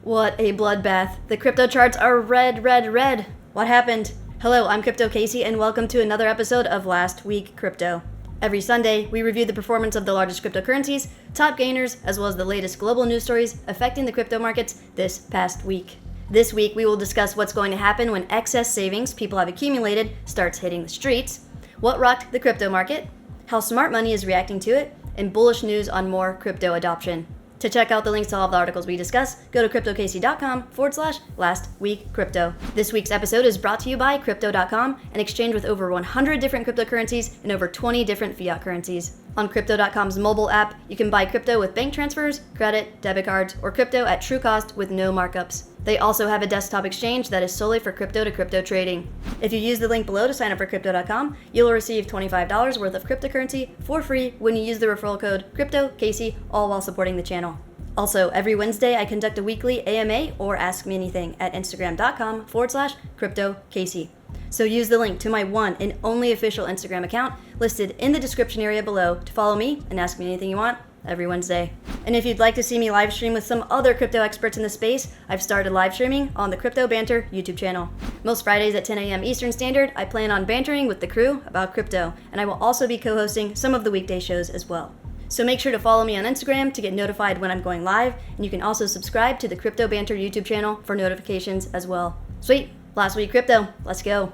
What a bloodbath. The crypto charts are red, red, red. What happened? Hello, I'm Crypto Casey, and welcome to another episode of Last Week Crypto. Every Sunday, we review the performance of the largest cryptocurrencies, top gainers, as well as the latest global news stories affecting the crypto markets this past week. This week, we will discuss what's going to happen when excess savings people have accumulated starts hitting the streets, what rocked the crypto market, how smart money is reacting to it, and bullish news on more crypto adoption. To check out the links to all of the articles we discuss, go to cryptocasey.com/lastweekcrypto. This week's episode is brought to you by Crypto.com, an exchange with over 100 different cryptocurrencies and over 20 different fiat currencies. On Crypto.com's mobile app, you can buy crypto with bank transfers, credit, debit cards, or crypto at true cost with no markups. They also have a desktop exchange that is solely for crypto-to-crypto trading. If you use the link below to sign up for Crypto.com, you'll receive $25 worth of cryptocurrency for free when you use the referral code CryptoCasey, all while supporting the channel. Also, every Wednesday, I conduct a weekly AMA or Ask Me Anything at Instagram.com/CryptoCasey. So use the link to my one and only official Instagram account listed in the description area below to follow me and ask me anything you want every Wednesday. And if you'd like to see me live stream with some other crypto experts in the space, I've started live streaming on the Crypto Banter YouTube channel. Most Fridays at 10 a.m. Eastern Standard, I plan on bantering with the crew about crypto, and I will also be co-hosting some of the weekday shows as well. So make sure to follow me on Instagram to get notified when I'm going live, and you can also subscribe to the Crypto Banter YouTube channel for notifications as well. Sweet, last week crypto, let's go.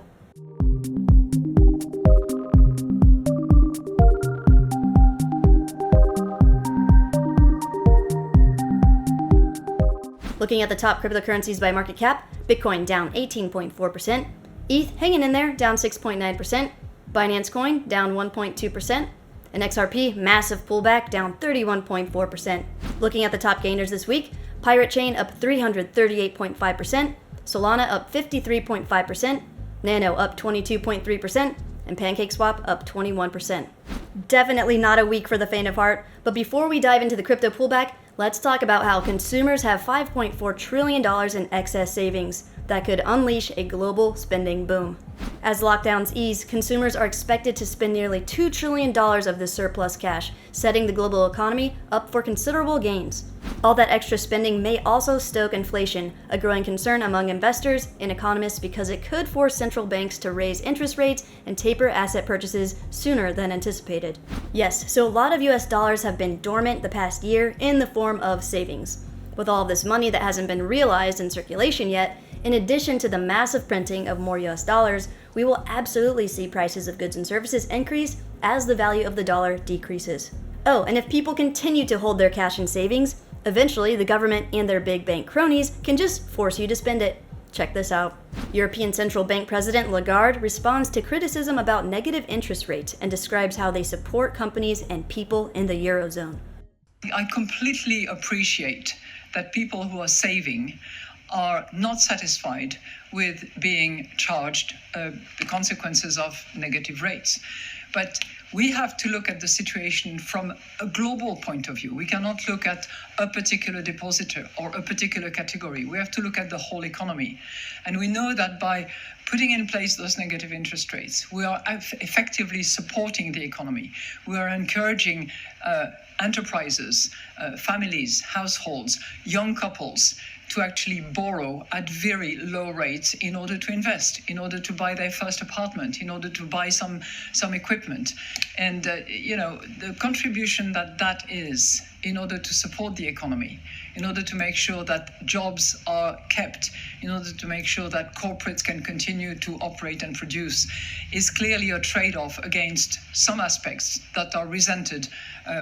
Looking at the top cryptocurrencies by market cap, Bitcoin down 18.4%, ETH hanging in there, down 6.9%, Binance Coin down 1.2%, and XRP massive pullback, down 31.4%. Looking at the top gainers this week, Pirate Chain up 338.5%, Solana up 53.5%, Nano up 22.3%, and PancakeSwap up 21%. Definitely not a week for the faint of heart, but before we dive into the crypto pullback, let's talk about how consumers have $5.4 trillion in excess savings that could unleash a global spending boom. As lockdowns ease, consumers are expected to spend nearly $2 trillion of this surplus cash, setting the global economy up for considerable gains. All that extra spending may also stoke inflation, a growing concern among investors and economists because it could force central banks to raise interest rates and taper asset purchases sooner than anticipated. Yes, so a lot of US dollars have been dormant the past year in the form of savings. With all of this money that hasn't been realized in circulation yet, in addition to the massive printing of more US dollars, we will absolutely see prices of goods and services increase as the value of the dollar decreases. Oh, and if people continue to hold their cash in savings, eventually the government and their big bank cronies can just force you to spend it. Check this out. European Central Bank President Lagarde responds to criticism about negative interest rates and describes how they support companies and people in the Eurozone. I completely appreciate that people who are saving are not satisfied with being charged the consequences of negative rates. But we have to look at the situation from a global point of view. We cannot look at a particular depositor or a particular category. We have to look at the whole economy. And we know that by putting in place those negative interest rates, we are effectively supporting the economy. We are encouraging enterprises, families, households, young couples to actually borrow at very low rates in order to invest, in order to buy their first apartment, in order to buy some equipment. And, the contribution that is in order to support the economy, in order to make sure that jobs are kept, in order to make sure that corporates can continue to operate and produce, is clearly a trade-off against some aspects that are resented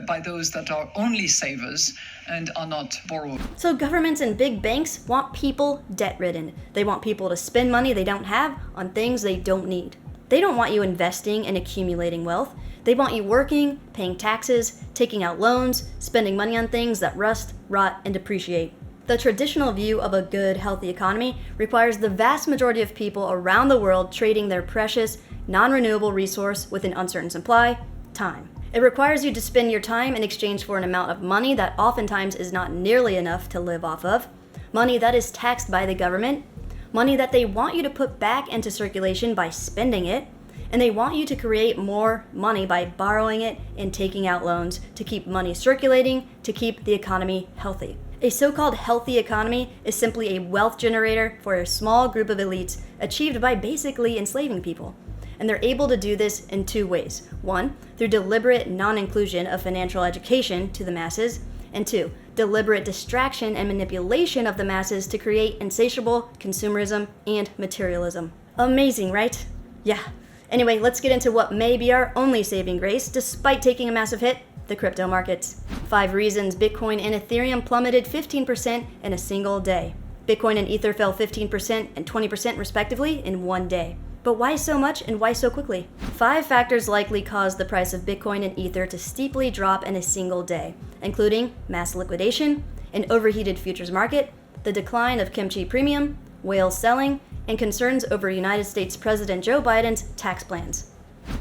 by those that are only savers and are not borrowers. So governments and big banks want people debt-ridden. They want people to spend money they don't have on things they don't need. They don't want you investing and accumulating wealth. They want you working, paying taxes, taking out loans, spending money on things that rust, rot, and depreciate. The traditional view of a good, healthy economy requires the vast majority of people around the world trading their precious, non-renewable resource with an uncertain supply, time. It requires you to spend your time in exchange for an amount of money that oftentimes is not nearly enough to live off of, money that is taxed by the government, money that they want you to put back into circulation by spending it, and they want you to create more money by borrowing it and taking out loans to keep money circulating, to keep the economy healthy. A so-called healthy economy is simply a wealth generator for a small group of elites achieved by basically enslaving people. And they're able to do this in two ways. One, through deliberate non-inclusion of financial education to the masses, and two, deliberate distraction and manipulation of the masses to create insatiable consumerism and materialism. Amazing, right? Yeah. Anyway, let's get into what may be our only saving grace despite taking a massive hit: the crypto markets. 5 reasons Bitcoin and Ethereum plummeted 15% in a single day. Bitcoin and Ether fell 15% and 20% respectively in one day. But why so much and why so quickly? 5 factors likely caused the price of Bitcoin and Ether to steeply drop in a single day, including mass liquidation, an overheated futures market, the decline of kimchi premium, whale selling, and concerns over United States President Joe Biden's tax plans.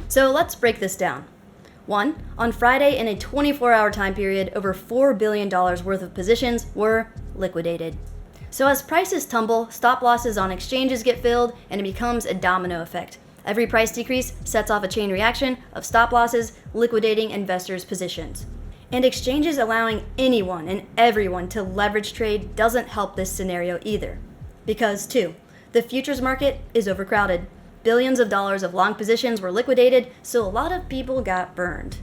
So let's break this down. 1. On Friday, in a 24-hour time period, over $4 billion worth of positions were liquidated. So as prices tumble, stop losses on exchanges get filled, and it becomes a domino effect. Every price decrease sets off a chain reaction of stop losses liquidating investors' positions. And exchanges allowing anyone and everyone to leverage trade doesn't help this scenario either. Because 2. The futures market is overcrowded. Billions of dollars of long positions were liquidated, so a lot of people got burned.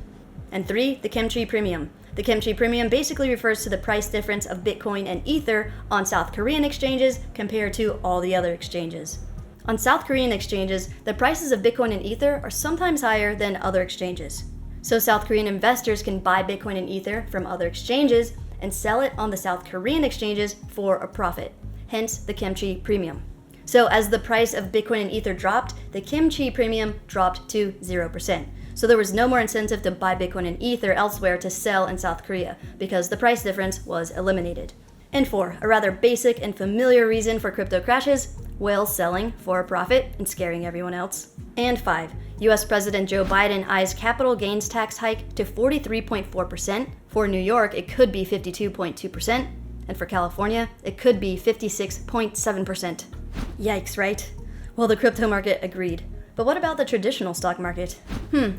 And 3, the kimchi premium. The kimchi premium basically refers to the price difference of Bitcoin and Ether on South Korean exchanges compared to all the other exchanges. On South Korean exchanges, the prices of Bitcoin and Ether are sometimes higher than other exchanges. So South Korean investors can buy Bitcoin and Ether from other exchanges and sell it on the South Korean exchanges for a profit, hence the kimchi premium. So as the price of Bitcoin and Ether dropped, the kimchi premium dropped to 0%. So there was no more incentive to buy Bitcoin and Ether elsewhere to sell in South Korea because the price difference was eliminated. And 4, a rather basic and familiar reason for crypto crashes: whale selling for a profit and scaring everyone else. And 5, US President Joe Biden eyes capital gains tax hike to 43.4%. For New York, it could be 52.2%. And for California, it could be 56.7%. Yikes, right? Well, the crypto market agreed. But what about the traditional stock market?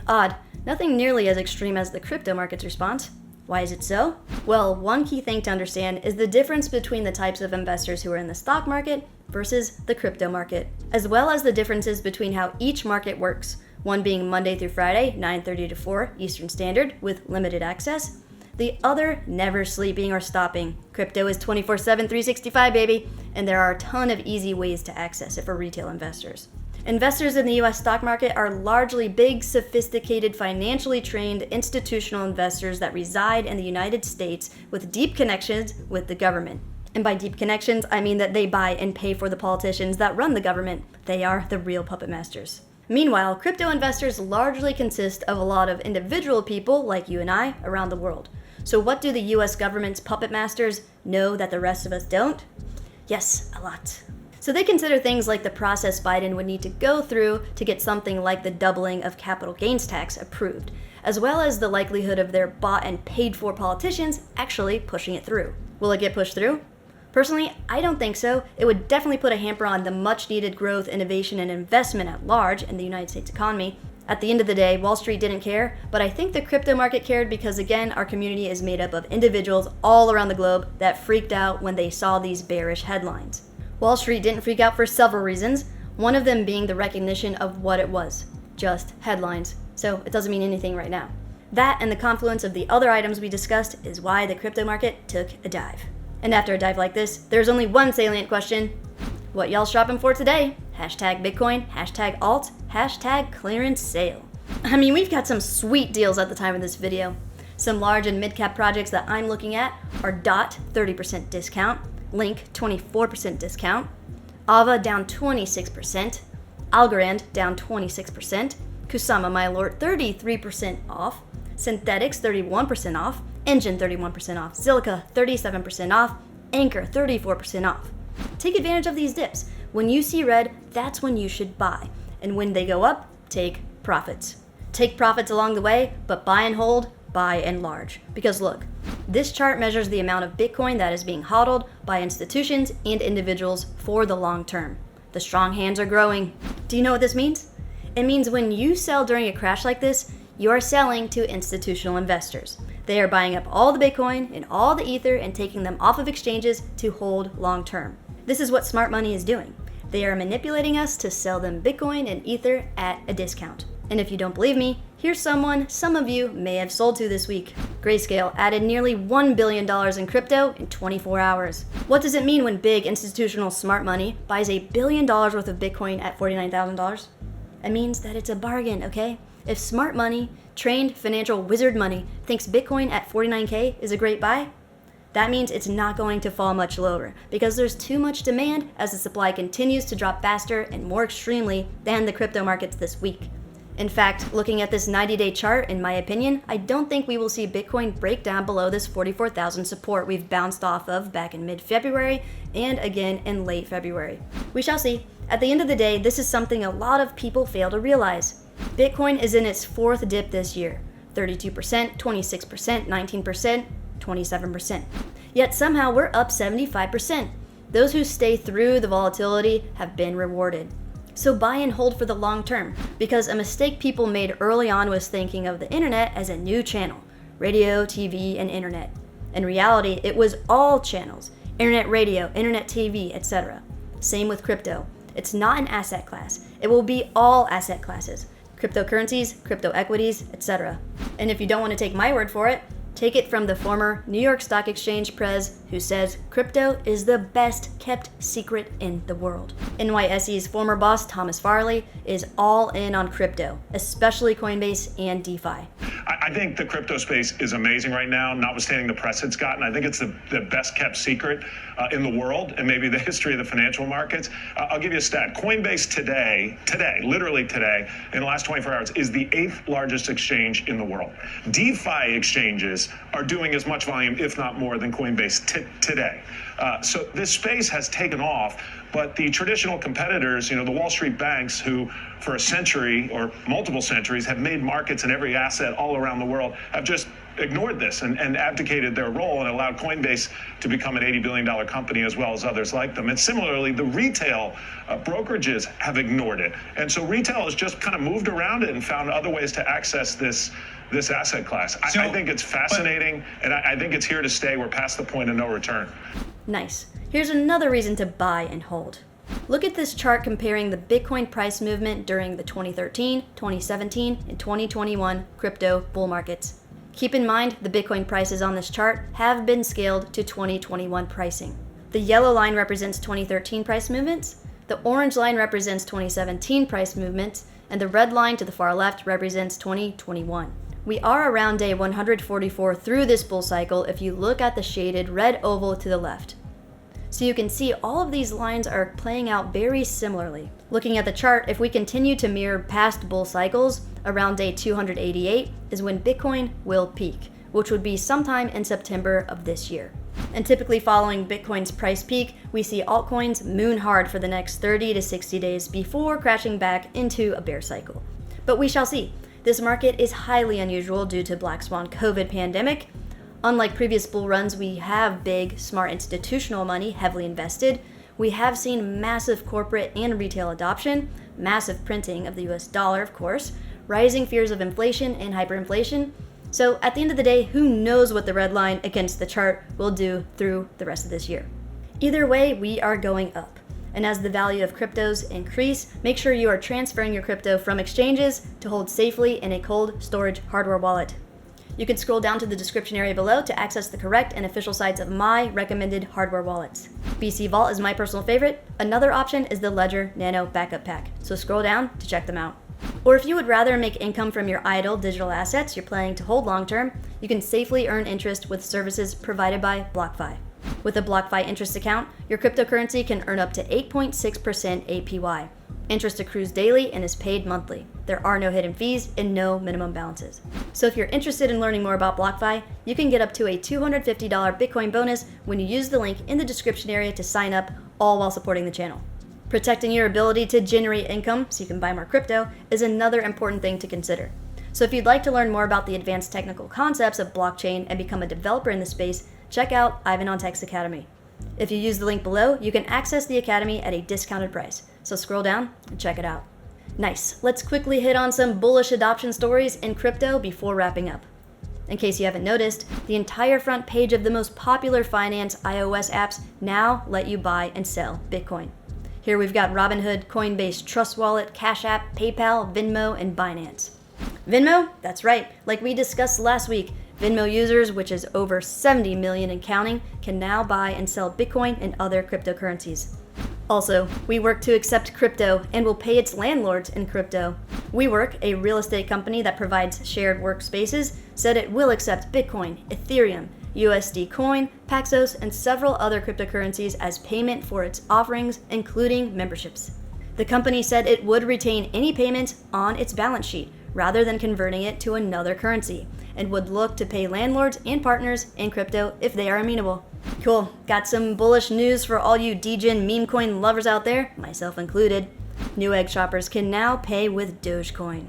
Odd. Nothing nearly as extreme as the crypto market's response. Why is it so? Well, one key thing to understand is the difference between the types of investors who are in the stock market versus the crypto market, as well as the differences between how each market works, one being Monday through Friday, 9:30 to 4 Eastern Standard with limited access, the other never sleeping or stopping. Crypto is 24/7, 365, baby, and there are a ton of easy ways to access it for retail investors. Investors in the US stock market are largely big, sophisticated, financially trained institutional investors that reside in the United States with deep connections with the government. And by deep connections, I mean that they buy and pay for the politicians that run the government. They are the real puppet masters. Meanwhile, crypto investors largely consist of a lot of individual people like you and I around the world. So what do the US government's puppet masters know that the rest of us don't? Yes, a lot. So they consider things like the process Biden would need to go through to get something like the doubling of capital gains tax approved, as well as the likelihood of their bought and paid for politicians actually pushing it through. Will it get pushed through? Personally, I don't think so. It would definitely put a hamper on the much needed growth, innovation, and investment at large in the United States economy. At the end of the day, Wall Street didn't care, but I think the crypto market cared because, again, our community is made up of individuals all around the globe that freaked out when they saw these bearish headlines. Wall Street didn't freak out for several reasons, one of them being the recognition of what it was, just headlines, so it doesn't mean anything right now. That and the confluence of the other items we discussed is why the crypto market took a dive. And after a dive like this, there's only one salient question: what y'all shopping for today? Hashtag Bitcoin, hashtag alt, hashtag clearance sale. I mean, we've got some sweet deals at the time of this video. Some large and mid-cap projects that I'm looking at are DOT, 30% discount, Link, 24% discount, Ava down 26%, Algorand down 26%, Kusama My Lord 33% off, Synthetics 31% off, Engine 31% off, Zilliqa 37% off, Anchor 34% off. Take advantage of these dips. When you see red, that's when you should buy. And when they go up, take profits. Take profits along the way, but buy and hold, buy and large. Because look, this chart measures the amount of Bitcoin that is being hodled by institutions and individuals for the long term. The strong hands are growing. Do you know what this means? It means when you sell during a crash like this, you are selling to institutional investors. They are buying up all the Bitcoin and all the Ether and taking them off of exchanges to hold long term. This is what smart money is doing. They are manipulating us to sell them Bitcoin and Ether at a discount. And if you don't believe me, here's someone some of you may have sold to this week. Grayscale added nearly $1 billion in crypto in 24 hours. What does it mean when big institutional smart money buys $1 billion worth of Bitcoin at $49,000? It means that it's a bargain, okay? If smart money, trained financial wizard money, thinks Bitcoin at 49K is a great buy, that means it's not going to fall much lower because there's too much demand as the supply continues to drop faster and more extremely than the crypto markets this week. In fact, looking at this 90-day chart, in my opinion, I don't think we will see Bitcoin break down below this 44,000 support we've bounced off of back in mid-February and again in late February. We shall see. At the end of the day, this is something a lot of people fail to realize. Bitcoin is in its fourth dip this year. 32%, 26%, 19%, 27%. Yet somehow we're up 75%. Those who stay through the volatility have been rewarded. So buy and hold for the long term, because a mistake people made early on was thinking of the internet as a new channel, radio, TV, and internet. In reality, it was all channels, internet radio, internet TV, etc. Same with crypto. It's not an asset class. It will be all asset classes, cryptocurrencies, crypto equities, etc. And if you don't want to take my word for it, take it from the former New York Stock Exchange prez who says crypto is the best kept secret in the world. NYSE's former boss Thomas Farley is all in on crypto, especially Coinbase and DeFi. I think the crypto space is amazing right now, notwithstanding the press it's gotten. I think it's the best kept secret in the world and maybe the history of the financial markets. I'll give you a stat. Coinbase today, literally today, in the last 24 hours, is the 8th largest exchange in the world. DeFi exchanges are doing as much volume, if not more, than Coinbase today. So this space has taken off, but the traditional competitors, the Wall Street banks who for a century or multiple centuries have made markets in every asset all around the world, have just ignored this and abdicated their role and allowed Coinbase to become an $80 billion company as well as others like them. And similarly, the retail brokerages have ignored it. And so retail has just kind of moved around it and found other ways to access this asset class. I think it's fascinating, and I think it's here to stay. We're past the point of no return. Nice. Here's another reason to buy and hold. Look at this chart comparing the Bitcoin price movement during the 2013, 2017, and 2021 crypto bull markets. Keep in mind, the Bitcoin prices on this chart have been scaled to 2021 pricing. The yellow line represents 2013 price movements, the orange line represents 2017 price movements, and the red line to the far left represents 2021. We are around day 144 through this bull cycle if you look at the shaded red oval to the left. So you can see all of these lines are playing out very similarly. Looking at the chart, if we continue to mirror past bull cycles, around day 288 is when Bitcoin will peak, which would be sometime in September of this year. And typically following Bitcoin's price peak, we see altcoins moon hard for the next 30 to 60 days before crashing back into a bear cycle. But we shall see. This market is highly unusual due to Black Swan COVID pandemic. Unlike previous bull runs, we have big, smart institutional money heavily invested. We have seen massive corporate and retail adoption, massive printing of the US dollar, of course, rising fears of inflation and hyperinflation. So at the end of the day, who knows what the red line against the chart will do through the rest of this year. Either way, we are going up. And as the value of cryptos increase, make sure you are transferring your crypto from exchanges to hold safely in a cold storage hardware wallet. You can scroll down to the description area below to access the correct and official sites of my recommended hardware wallets. BC Vault is my personal favorite. Another option is the Ledger Nano Backup Pack, so scroll down to check them out. Or if you would rather make income from your idle digital assets you're planning to hold long term, you can safely earn interest with services provided by BlockFi. With a BlockFi interest account, your cryptocurrency can earn up to 8.6% APY. Interest accrues daily and is paid monthly. There are no hidden fees and no minimum balances. So if you're interested in learning more about BlockFi, you can get up to a $250 Bitcoin bonus when you use the link in the description area to sign up, all while supporting the channel. Protecting your ability to generate income so you can buy more crypto is another important thing to consider. So if you'd like to learn more about the advanced technical concepts of blockchain and become a developer in the space, check out Ivan on Tech's Academy. If you use the link below, you can access the Academy at a discounted price. So scroll down and check it out. Nice. Let's quickly hit on some bullish adoption stories in crypto before wrapping up. In case you haven't noticed, the entire front page of the most popular finance iOS apps now let you buy and sell Bitcoin. Here we've got Robinhood, Coinbase, Trust Wallet, Cash App, PayPal, Venmo, and Binance. Venmo? That's right. Like we discussed last week, Venmo users, which is over 70 million and counting, can now buy and sell Bitcoin and other cryptocurrencies. Also, WeWork to accept crypto and will pay its landlords in crypto. WeWork, a real estate company that provides shared workspaces, said it will accept Bitcoin, Ethereum, USD Coin, Paxos, and several other cryptocurrencies as payment for its offerings, including memberships. The company said it would retain any payments on its balance sheet rather than converting it to another currency, and would look to pay landlords and partners in crypto if they are amenable. Cool. Got some bullish news for all you degen meme coin lovers out there, myself included. Newegg shoppers can now pay with Dogecoin.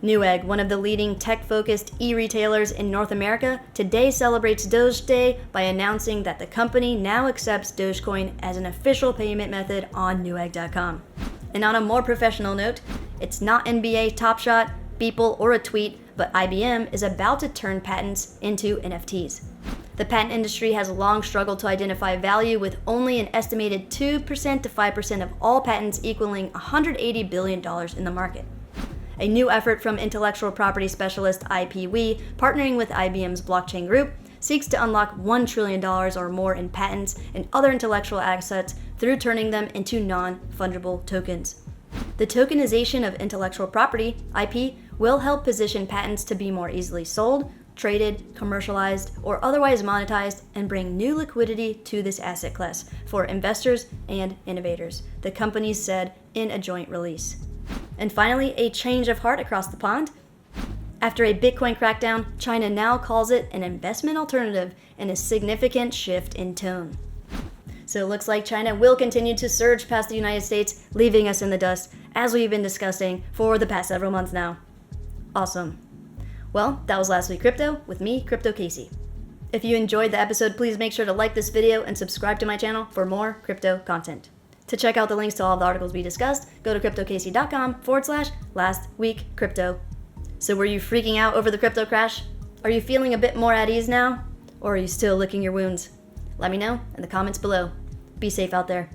Newegg, one of the leading tech-focused e-retailers in North America, today celebrates Doge Day by announcing that the company now accepts Dogecoin as an official payment method on Newegg.com. And on a more professional note, it's not NBA Top Shot, Beeple, or a tweet, but IBM is about to turn patents into NFTs. The patent industry has long struggled to identify value, with only an estimated 2% to 5% of all patents equaling $180 billion in the market. A new effort from intellectual property specialist IPWe, partnering with IBM's blockchain group, seeks to unlock $1 trillion or more in patents and other intellectual assets through turning them into non-fungible tokens. The tokenization of intellectual property, IP, will help position patents to be more easily sold, traded, commercialized, or otherwise monetized, and bring new liquidity to this asset class for investors and innovators, the companies said in a joint release. And finally, a change of heart across the pond. After a Bitcoin crackdown, China now calls it an investment alternative, and a significant shift in tone. So it looks like China will continue to surge past the United States, leaving us in the dust, as we've been discussing for the past several months now. Awesome. Well, that was Last Week Crypto with me, Crypto Casey. If you enjoyed the episode, please make sure to like this video and subscribe to my channel for more crypto content. To check out the links to all of the articles we discussed, go to cryptocasey.com/lastweekcrypto. So were you freaking out over the crypto crash? Are you feeling a bit more at ease now? Or are you still licking your wounds? Let me know in the comments below. Be safe out there.